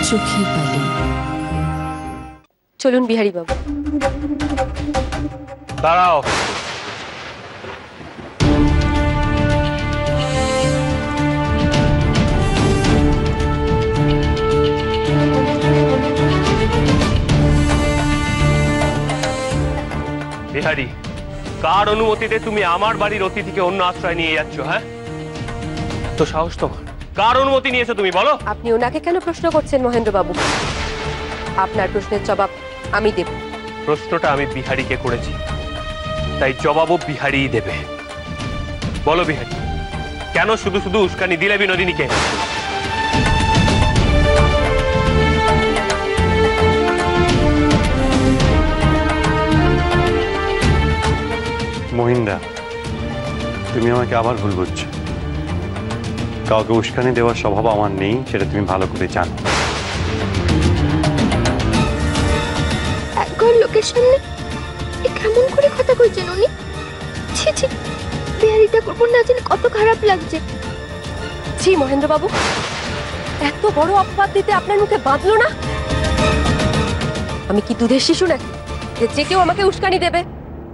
চোখের বালি। চলুন বিহারী বাবু। দাঁড়াও। বিহারী, কার অনুমতিতে তুমি আমার বাড়ির অতিথিকে অন্য আশ্রয় নিয়ে যাচ্ছ? হ্যাঁ, তো সাহস তোমার? কার অনুমতি নিয়েছো তুমি বলো? আপনি ওনাকে কেন প্রশ্ন করছেন মহেন্দ্র বাবু? আপনার প্রশ্নের জবাব আমি দেব। প্রশ্নটা আমি বিহারীকে করেছি, তাই জবাবও বিহারীই দেবে। বলো বিহারী, কেন শুধু শুধু উস্কানি দিলে বিনোদিনীকে? মহিন্দা, তুমি আমাকে আবার ভুল বুঝছো। কাউকে উস্কানি দেওয়ার স্বভাব আমার নেই, সেটা তুমি ভালো করে জানো। একবার লোকের সামনে কেমন করে কথা কইছেন উনি? ছি ছি, বিহারিটা করবো না জানি কত খারাপ লাগছে। ছি মহেন্দ্র বাবু, এত বড় অপবাদ দিতে আপনার মুখে বাঁধলো না? আমি কি দুধের শিশু নাকি যে কেউ আমাকে উস্কানি দেবে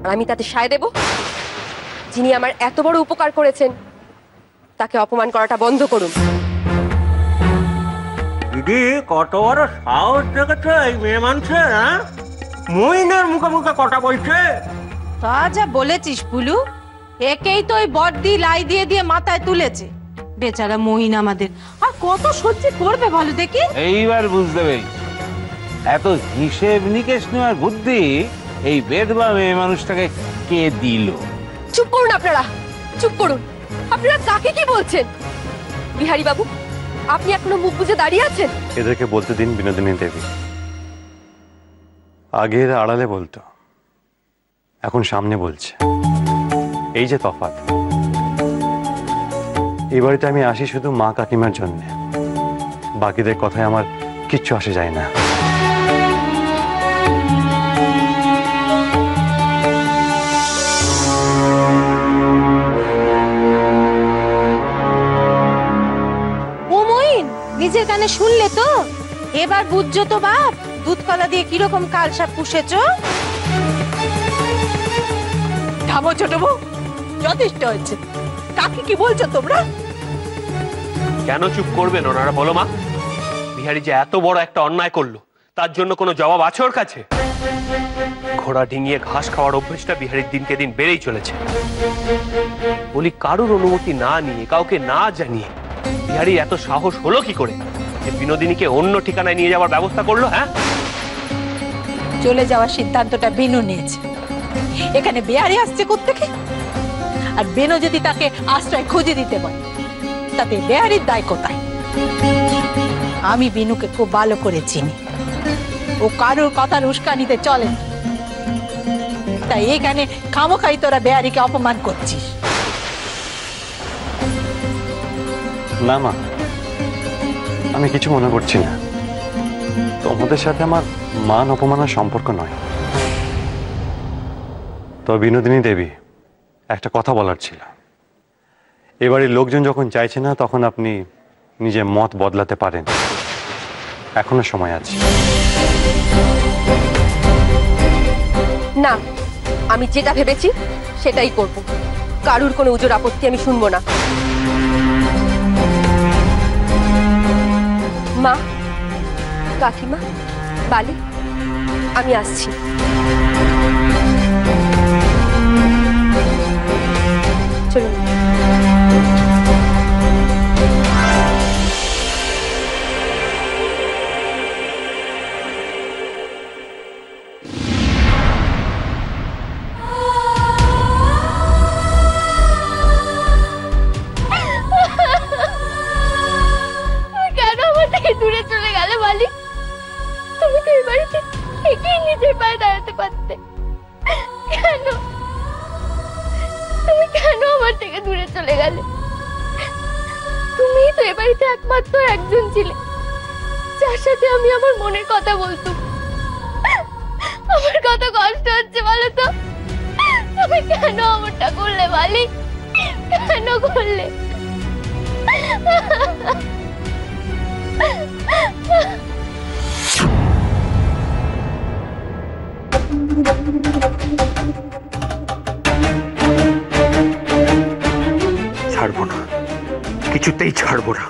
আর আমি তাতে সায় দেব? যিনি আমার এত বড় উপকার করেছেন তাকে অপমান করাটা বন্ধ করুন। দিদি, কত বড় সাহস দেখেছে এই মেয়ে মানুষে, হ্যাঁ? মহিনের মুখে মুখে কথা বলছে। তা যা বলেছিস পুলু, একেই তো ওই বড়দি লাই দিয়ে দিয়ে মাথায় তুলেছে। বেচারা মহিন আমাদের আর কত সহ্য করবে বলো দেখি। এইবার বুঝতে পেরেছি, এত হিসেব নিকেশ নেওয়ার বুদ্ধি এই বেদবা মেয়ে মানুষটাকে কে দিল? চুপ করুন আপনারা, চুপ করুন। আপনারা কাকে কি বলছেন? বিহারী বাবু, আপনি এখনো মুখ বুজে দাঁড়িয়ে আছেন? এদেরকে বলতে দিন বিনোদিনী দেবী। আগে এরা আড়ালে বলতো, এখন সামনে বলছে। এই যে তফাৎ। এই বাড়িতে আমি আসি শুধু মা কাকিমার জন্য, বাকিদের কথায় আমার কিচ্ছু আসে যায় না। নিজের কানে শুনলে তো? এবার বুঝছো তো বাপ, দুধ কলা দিয়ে কিরকম কালসাপ পুষেছ? থামো ছোট বউ, যথেষ্ট হয়েছে। কাকে কি বলছো তোমরা? কেন চুপ করবেন ওনারা? বলো মা, বিহারী যে এত বড় একটা অন্যায় করলো তার জন্য কোনো জবাব আছে ওর কাছে? ঘোড়া ডিঙিয়ে ঘাস খাওয়ার অভ্যেসটা বিহারীর দিনকে দিন বেড়েই চলেছে। বলি, কারুর অনুমতি না নিয়ে, কাউকে না জানিয়ে বিহারী এত সাহস হলো কি করে যে বিনোদিনীকে অন্য ঠিকানায় নিয়ে যাওয়ার ব্যবস্থা করলো? হ্যাঁ, চলে যাওয়ার সিদ্ধান্তটা বেনু নিয়েছে। এখানে বিহারি আসছে কোত্থেকে? আর বেনু যদি তাকে আশ্রয় খুঁজে দিতে বলে, তাতে বিহারির দায় কোথায়? আমি বিনুকে খুব ভালো করে চিনি। ও কারোর কথার উস্কানিতে চলে না। তাই এখানে খামোখাই তোরা বিহারিকে অপমান করছিস। না মা, আমি কিছু মনে করছি না। তোমাদের সাথে আমার মান অপমানের সম্পর্ক নয়। তো বিনোদিনী দেবী, একটা কথা বলার ছিল। এবারের লোকজন যখন চাইছে না, তখন আপনি নিজের মত বদলাতে পারেন, এখনো সময় আছে। না, আমি যেটা ভেবেছি সেটাই করব। কারুর কোনো উজোর আপত্তি আমি শুনবো না। মা, কাকিমা, বালি, আমি আসছি। চলুন। দূরে চলে গেলে বালি? তুমি তো এই বাড়িতে ঠিকই নিজের পায়ে দাঁড়াতে পারতে। কেন তুমি কেন আমার থেকে দূরে চলে গেলে? তুমি তো এই বাড়িতে একমাত্র একজন ছিলে যার সাথে আমি আমার মনের কথা বলতাম। আমার কত কষ্ট হচ্ছে বলো তো? তুমি কেন আমারটা করলে বালি? কেন করলে? ছাড়বো না, কিছুতেই ছাড়বো না।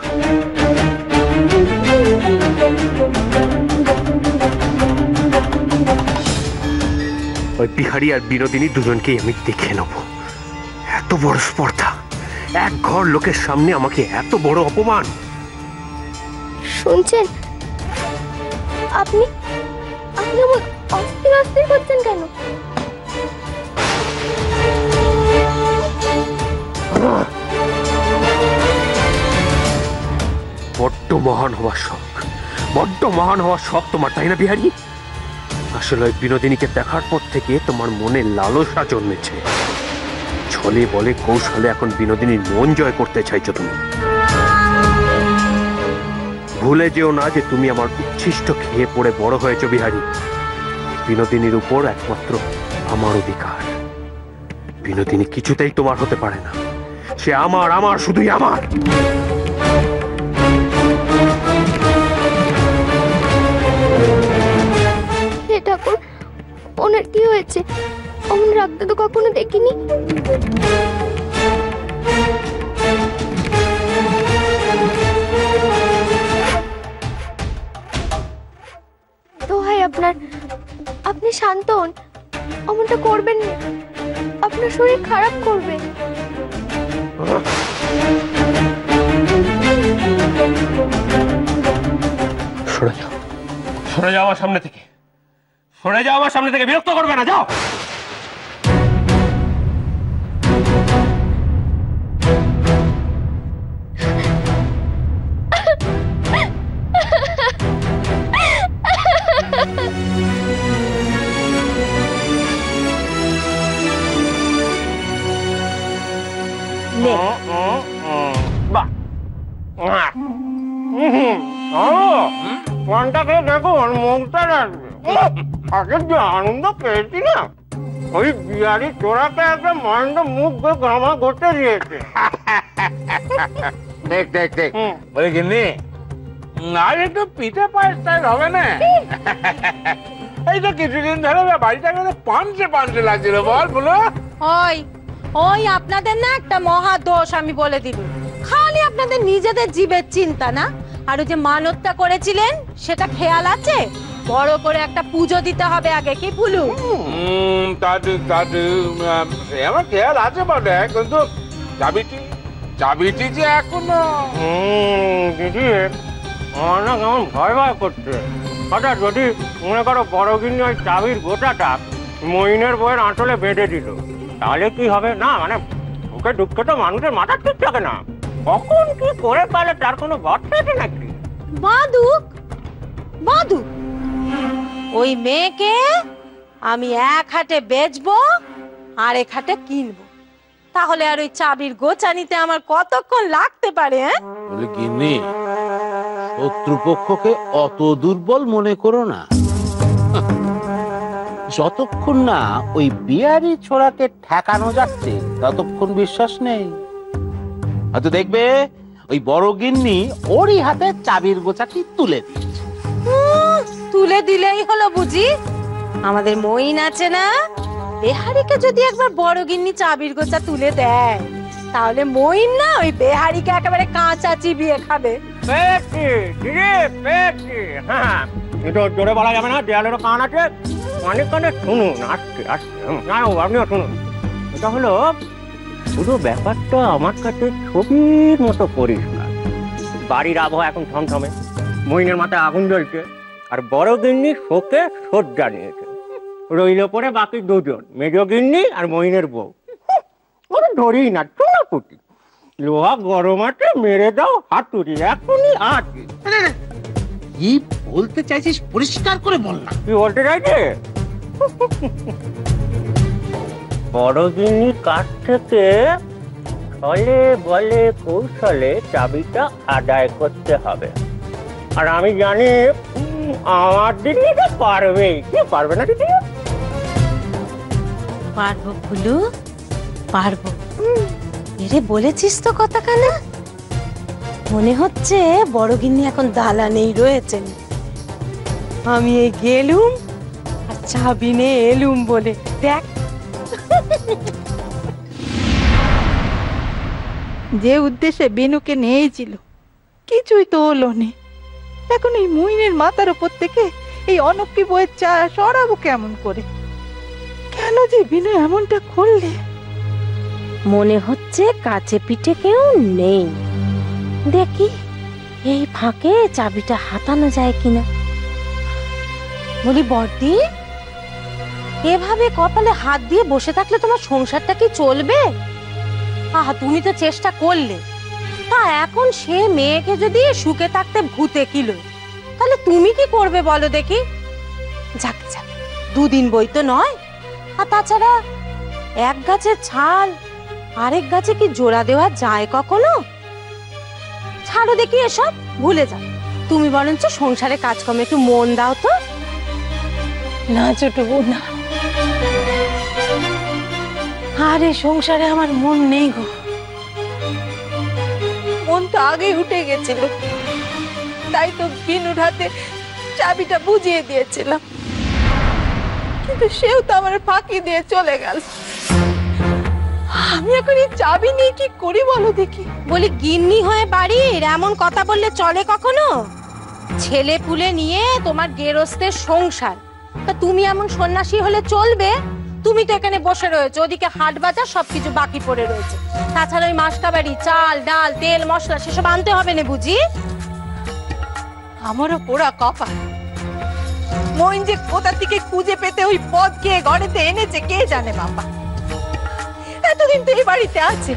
ওই বিহারী আর বিনোদিনী দুজনকেই আমি দেখে নেব। এত বড় স্পর্ধা, এক ঘর লোকের সামনে আমাকে এত বড় অপমান। শুনছেন, আপনি আপনি আমার অস্থির অস্থির করছেন কেন? বড্ড মহান হওয়ার শখ, বড্ড মহান হওয়ার শখ তোমার, তাই না বিহারী? আসলে ওই বিনোদিনীকে দেখার পর থেকে তোমার মনে লালসা জন্মেছে। ছলে বলে কৌশলে এখন বিনোদিনীর মন জয় করতে চাইছো তুমি। ভুলে যেও না যে তুমি আমার উচ্ছিষ্ট খেয়ে পড়ে বড় হয়েছো বিহারী। বিনোদিনীর উপর একমাত্র আমার অধিকার। বিনোদিনী কিছুতেই তোমার হতে পারে না। সে আমার, আমার, শুধুই আমার। হে ঠাকুর, ওনার কি হয়েছে? অমন রাখতে তো কখনো দেখিনি। দোহাই আপনার, আপনি শান্ত হন, অমনটা করবেন না, আপনার শরীর খারাপ করবে। সরে যাও, সরে যাও আমার সামনে থেকে, সরে যাও আমার সামনে থেকে, বিরক্ত করবে না, যাও। পানটা খেয়ে দেখুন, মুখটা রাখবে। আগে যে আনন্দ পেয়েছি না, ওই বিহারি চোরাকে একটা মান্ড মুখ গামা ঘটে দিয়েছে। দেখ দেখ দেখ, বলে কিনি আর একটু পিঠে পায়েস টাইস হবে না? এই তো কিছুদিন ধরে বাড়িটা গেলে পাঞ্চে পাঞ্চে লাগছিল, বল বলো। ওই ওই আপনাদের না একটা মহা দোষ আমি বলে দিল, খালি আপনাদের নিজেদের জীবের চিন্তা না, আর ওই যে মানতটা করেছিলেন সেটা খেয়াল আছে? বড় করে একটা পুজো দিতে হবে আগে, কি পুলু? সে আমার খেয়াল আছে বটে, কিন্তু চাবিটি চাবিটি যে এখনো। দিদি, আমার না কেমন ভয় ভয় করছে। হঠাৎ যদি মনে করো বড় গিন্নি ওই চাবির গোটাটা মইনের বইয়ের আঁচলে বেঁধে দিল, তাহলে কি হবে? না মানে ওকে ঢুকতে তো মানুষের মাথা ঠিক থাকে না, কখন কি করে পারে তার কোনো ভরসা আছে নাকি? বাদুক বাদুক, ওই মেয়েকে আমি এক হাটে বেচবো আর এক হাটে কিনবো, তাহলে আর ওই চাবির গোছা নিতে আমার কতক্ষণ লাগতে পারে? বলে গিন্নি, শত্রুপক্ষকে অত দুর্বল মনে করো না। যতক্ষণ না ওই বিহারি ছোড়াকে ঠেকানো যাচ্ছে ততক্ষণ বিশ্বাস নেই। হয়তো দেখবে ওই বড় গিন্নি ওরই হাতে চাবির গোছাটি তুলে দিয়েছে। তুলে দিলেই হলো বুঝি? আমাদের মইন আছে না, বেহারিকে যদি একবার বড় গিন্নি চাবির গোছা তুলে দেয়, তাহলে মইন না ওই বেহারিকে একেবারে কাঁচা চিবিয়ে খাবে। পেয়েছি দিদি, পেয়েছি। হ্যাঁ, কিন্তু জোরে বলা যাবে না, দেয়ালেরও কান আছে, অনেক কানে শুনুন। আসছে আসছে, না আপনিও শুনুন। এটা হলো পুরো ব্যাপারটা আমার কাছে ছবির মতো পরিষ্কার। বাড়ির আবহাওয়া এখন থমথমে, মইনের মাথায় আগুন জ্বলছে, আর বড় গিন্নি শোকে সজ্জা নিয়েছে। রইল পরে বাকি দুজন, মেজ গিন্নি আর মইনের বউ। ওরা ধরি না, চুনাপুটি। লোহা গরম আছে, মেরে দাও হাতুড়ি, এখনই আছে। কি বলতে চাইছিস পরিষ্কার করে বল না। কি বলতে চাইছে? বড় গিন্নির কাছ থেকে ছলে বলে কৌশলে চাবিটা আদায় করতে হবে, আর আমি জানি আমার দিদিটা পারবেই। কি পারবে না দিদি? পারবো ফুলু, পারবো। এরে বলেছিস তো কথা কানা। মনে হচ্ছে বড় গিন্নি এখন দালানেই রয়েছেন। আমি এই গেলুম আর চাবি নিয়ে এলুম বলে দেখ। যে উদ্দেশ্যে বেনুকে নিয়েছিল কিছুই তো হলো নে। এখন এই মুইনের মাথার উপর থেকে এই অনক্কি বইয়ের চা সরাবো কেমন করে? কেন যে বিনু এমনটা করলে? মনে হচ্ছে কাছে পিঠে কেউ নেই। দেখি এই ফাঁকে চাবিটা হাতানো যায় কিনা। বলি বড়দি, এভাবে কপালে হাত দিয়ে বসে থাকলে তোমার সংসারটা কি চলবে? আহা, তুমি তো চেষ্টা করলে, তা এখন সে মেয়েকে যদি সুখে থাকতে ভূতে কিলো, তাহলে তুমি কি করবে বলো দেখি? যাক যাক, দুদিন বই তো নয়। আর তাছাড়া এক গাছের ছাল আরেক গাছে কি জোড়া দেওয়া যায় কখনো? ছাড়ো দেখি এসব, ভুলে যাও। তুমি বরঞ্চ সংসারে কাজকর্মে একটু মন দাও তো। না ছোট বউ না, আরে সংসারে আমার মন নেই গো। মন তো আগেই উঠে গেছিল, তাই তো বিনুর হাতে চাবিটা বুঝিয়ে দিয়েছিলাম, কিন্তু সেও তো আমার ফাঁকি দিয়ে চলে গেল। আমি এখন এই চাবি নিয়ে কি করি বলো দেখি? বলি গিন্নি হয়ে বাড়ির এমন কথা বললে চলে কখনো? ছেলে পুলে নিয়ে তোমার গেরস্তের সংসার, তা তুমি এমন সন্ন্যাসী হলে চলবে? তুমি তো এখানে বসে রয়েছো, ওদিকে হাট বাজার সবকিছু বাকি পড়ে রয়েছে। তাছাড়া ওই মাসকাবাড়ি চাল ডাল তেল মশলা সেসব আনতে হবে না বুঝি? আমারও পোড়া কপাল, মইন যে কোথা থেকে খুঁজে পেতে ওই পদ কে ঘরেতে এনেছে কে জানে বাবা। এতদিন তো এই বাড়িতে আছে,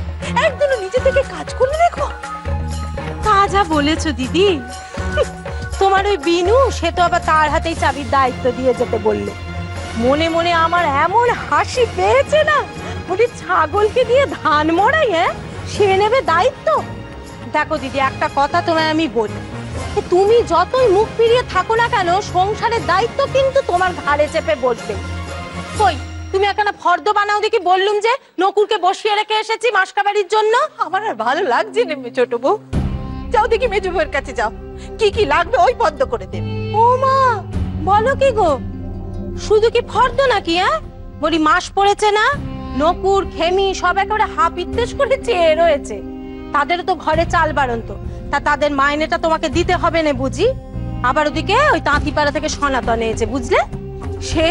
একদিনও নিজে থেকে কাজ করলে দেখো। তা যা বলেছো দিদি। তোমার ওই বিনু, সে তো আবার তার হাতেই চাবির দায়িত্ব দিয়ে যেতে বললে। মনে মনে আমার এমন হাসি পেয়েছে না, বলি ছাগলকে দিয়ে ধান মরাই, হ্যাঁ সে নেবে দায়িত্ব? দেখো দিদি, একটা কথা তোমায় আমি বলি, তুমি যতই মুখ ফিরিয়ে থাকো না কেন, সংসারের দায়িত্ব কিন্তু তোমার ঘাড়ে চেপে বসবে। কই তুমি একখানা ফর্দ বানাও দেখি, বললুম যে নকুরকে বসিয়ে রেখে এসেছি মাসকাবাড়ির জন্য। আমার আর ভালো লাগছে না ছোট বউ, যাও দেখি মেজো বউয়ের কাছে যাও, কি কি লাগবে ওই পদ্ম করে দেবে। ও মা, বলো কি গো? শুধু কি ফর্দ নাকি? হ্যাঁ বলি মাস পড়েছে না, নকুর খেমি সব একেবারে হাপিত্তেশ করে চেয়ে রয়েছে। তাদেরও তো ঘরে চাল বাড়ন্ত, তা তাদের মাইনেটা তোমাকে দিতে হবে না বুঝি? আবার ওদিকে ওই তাঁতিপাড়া থেকে সনাতন এসেছে বুঝলে, সে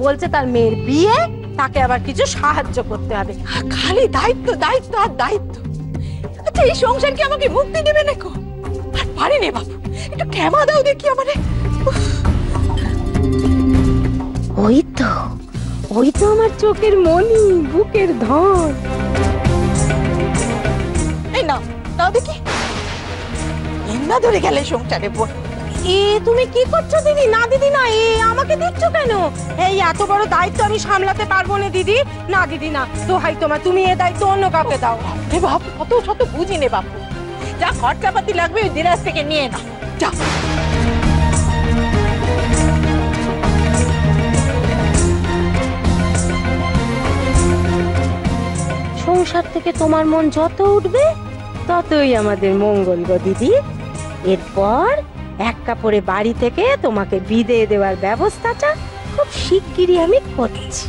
বলছে তার মেয়ের বিয়ে, তাকে আবার কিছু সাহায্য করতে হবে। খালি দায়িত্ব দায়িত্ব আর দায়িত্ব। আচ্ছা এই সংসার কি আমাকে মুক্তি দেবে নাকো? আর পারি নে বাবু, একটু ক্ষমা দাও দেখি আমারে। ওই তো আমার চোখের মনি, বুকের ধন। এই নাও নাও দেখি, এন্না ধরে গেলে সংসারে বোন। এ তুমি কি করছো দিদি? না দিদি না, এ আমাকে দিচ্ছ কেন? এই এত বড় দায়িত্ব আমি সামলাতে পারবো না দিদি। না দিদি না, দোহাই তোমার, তুমি এ দায়িত্ব অন্য কাউকে দাও। হে বাবু, কত শত বুঝি নে বাবু, যা খরচাপাতি লাগবে ওই দিরাজ থেকে নিয়ে নাও, যা। সংসার থেকে তোমার মন যত উঠবে ততই আমাদের মঙ্গল গো দিদি। এরপর এক কাপড়ে বাড়ি থেকে তোমাকে বিদায় দেওয়ার ব্যবস্থাটা খুব শিগগিরই আমি করছি।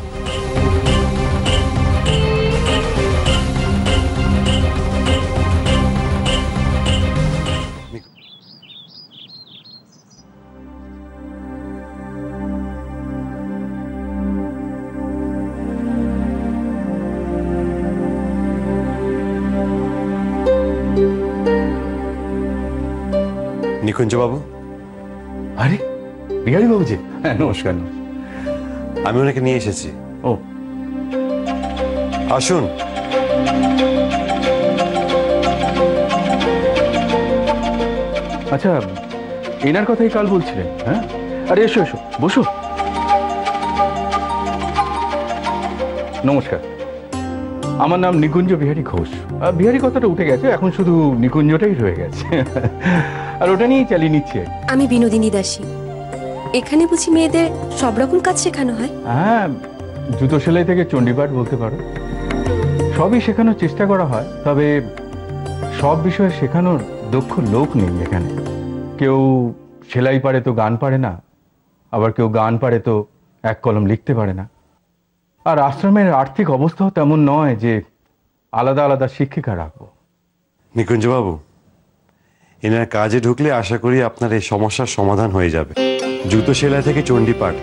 নিকুঞ্জ বাবু। আরে বিহারী বাবুজি, হ্যাঁ নমস্কার। আমি ওনাকে নিয়ে এসেছি। ও আসুন। আচ্ছা, এনার কথাই কাল বলছিলেন? হ্যাঁ, আরে এসো এসো, বসো। নমস্কার, আমার নাম নিকুঞ্জ বিহারী ঘোষ। বিহারী কথাটা উঠে গেছে, এখন শুধু নিকুঞ্জটাই রয়ে গেছে, আর ওটা নিয়েই চালিয়ে নিচ্ছি। আমি বিনোদিনী দাসী। এখানে বুঝি মেয়েদের সব রকম কাজ শেখানো হয়? হ্যাঁ, জুতো সেলাই থেকে চণ্ডীপাঠ বলতে পারো, সবই শেখানোর চেষ্টা করা হয়, তবে সব বিষয়ে শেখানোর দক্ষ লোক নেই এখানে। কেউ সেলাই পারে তো গান পারে না, আবার কেউ গান পারে তো এক কলম লিখতে পারে না। আর আশ্রমের আর্থিক অবস্থাও তেমন নয় যে আলাদা আলাদা শিক্ষিকা রাখবো। নিকুঞ্জবাবু, এনার কাজে ঢুকলে আশা করি আপনার এই সমস্যার সমাধান হয়ে যাবে। জুতো সেলাই থেকে চণ্ডীপাঠ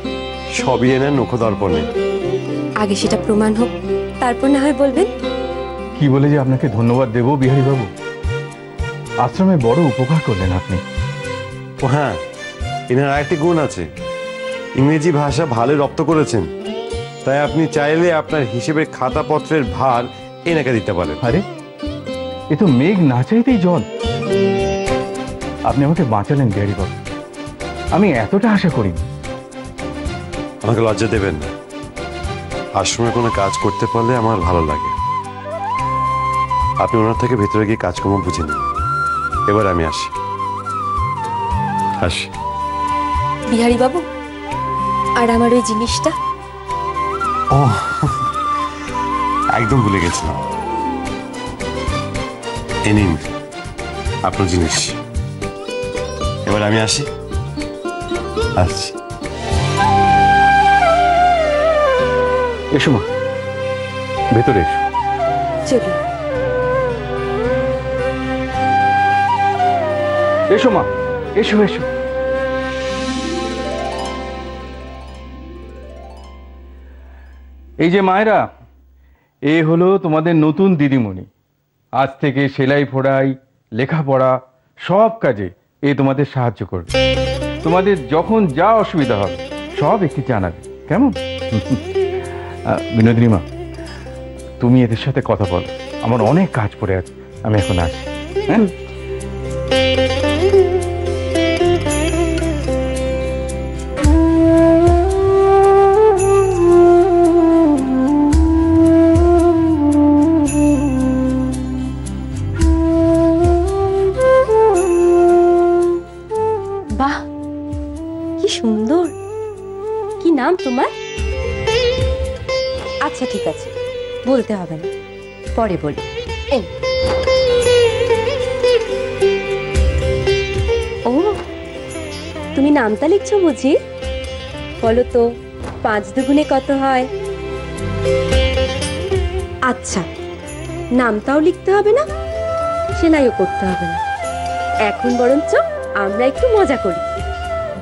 সবই এনার নখদর্পণে। আগে সেটা প্রমাণ হোক, তারপর না হয় বলবেন। কি বলে যে আপনাকে ধন্যবাদ দেব বিহারী বাবু, আশ্রমে বড় উপকার করলেন আপনি। ও হ্যাঁ, এনার আরেকটি গুণ আছে, ইংরেজি ভাষা ভালো রপ্ত করেছেন। তাই আপনি চাইলে আপনার হিসেবের খাতাপত্রের ভার এনাকে দিতে পারেন। আরে এ তো মেঘ না চাইতেই জল। আপনি আমাকে বাঁচালেন বিহারী বাবু, আমি এতটা আশা করিনি। আমাকে লজ্জা দেবেন না, আশ্রমে কোনো কাজ করতে পারলে আমার ভালো লাগে। আপনি ওনার থেকে ভেতরে গিয়ে কাজকর্ম বুঝে নিন। এবার আমি আসি। বিহারী বাবু, আর আমার ওই জিনিসটা। ও একদম ভুলে গেছিলাম, এ নিন আপনার জিনিস। এবার আমি আসি। এসো মা, ভেতরে এসো। চলুন। এসো মা, এসো এসো। এই যে মায়েরা, এ হলো তোমাদের নতুন দিদিমণি। আজ থেকে সেলাই ফোড়াই, লেখাপড়া সব কাজে এ তোমাদের সাহায্য করবে। তোমাদের যখন যা অসুবিধা হবে সব একটু জানাবে, কেমন? বিনোদিনী মা, তুমি এদের সাথে কথা বলো, আমার অনেক কাজ পড়ে আছে, আমি এখন আসি। হ্যাঁ, বাহ, কি সুন্দর। কি নাম তোমার? আচ্ছা ঠিক আছে, বলতে হবে না, পরে বলি। ও, তুমি নামটা লিখছো বুঝি? বলো তো, 5 দুগুণে কত হয়? আচ্ছা, নামটাও লিখতে হবে না, সেলাইও করতে হবে না। এখন বরঞ্চ আমরা একটু মজা করি।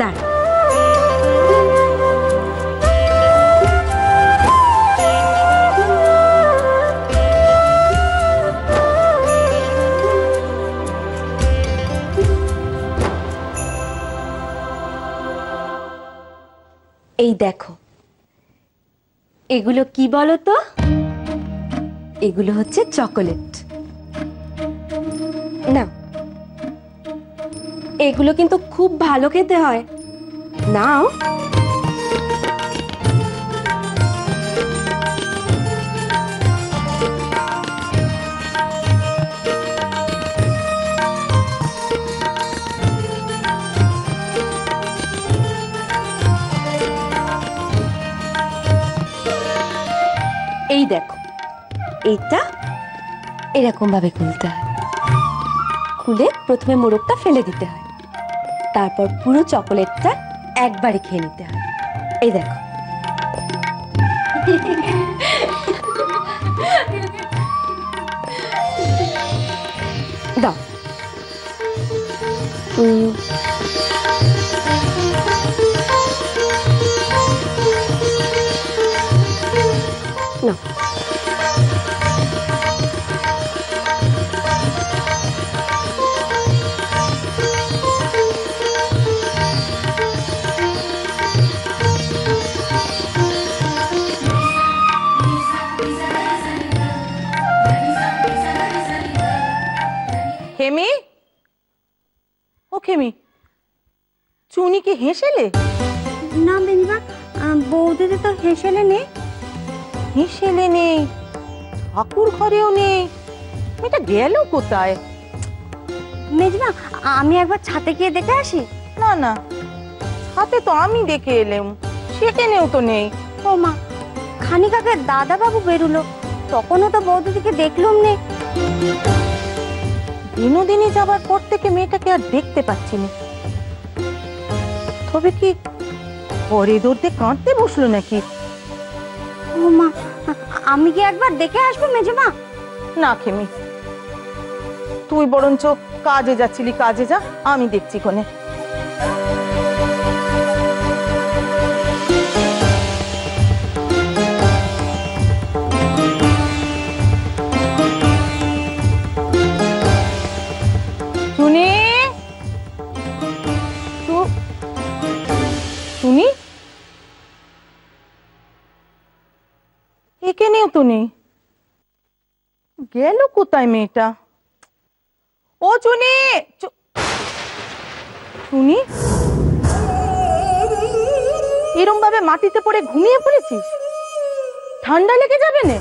দাঁড়া, এই দেখো, এগুলো কি বলো তো? এগুলো হচ্ছে চকোলেট। না, এগুলো কিন্তু খুব ভালো খেতে হয়, নাও। এই দেখো, এইটা এরকম ভাবে খুলতে হয়। খুলে প্রথমে মোড়কটা ফেলে দিতে হয়, তারপর পুরো চকোলেটটা একবারে খেয়ে নিতে হয়। এই দেখো, দাও। না, খেমি, ও খেমি, চুনি কি হেসেলে? না বেনিমা, বৌদিতে তো হেসেলে নেই। হেসেলে নেই, ঠাকুর ঘরেও নেই, এটা গেল কোথায়? মেজমা, আমি একবার ছাদে গিয়ে দেখে আসি। না না, ছাদে তো আমি দেখে এলাম, সেখানেও তো নেই। ও মা, খানিক আগে দাদা বাবু বেরুলো, তখনও তো বৌদিদিকে দেখলাম নেই। বিনোদিনী যাবার পর থেকে মেয়েটাকে আর দেখতে পাচ্ছি না। তবে কি করিডোরতে কাঁদতে বসলো নাকি? ও মা, আমি কি একবার দেখে আসবো মেজমা? না খেমি, তুই বরঞ্চ কাজে যাচ্ছিলি, কাজে যা, আমি দেখছি কোনে। শুনি শুনি এখানেও তো নেই, গেল কোথায় মেয়েটা? ও চুনি, শুনি এরম ভাবে মাটিতে পড়ে ঘুমিয়ে পড়েছিস? ঠান্ডা লেগে যাবে না?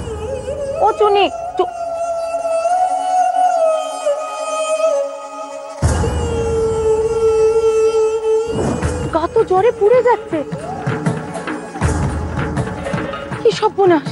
ও চুনি, গা তো জ্বরে পুড়ে যাচ্ছে, কি সর্বনাশ!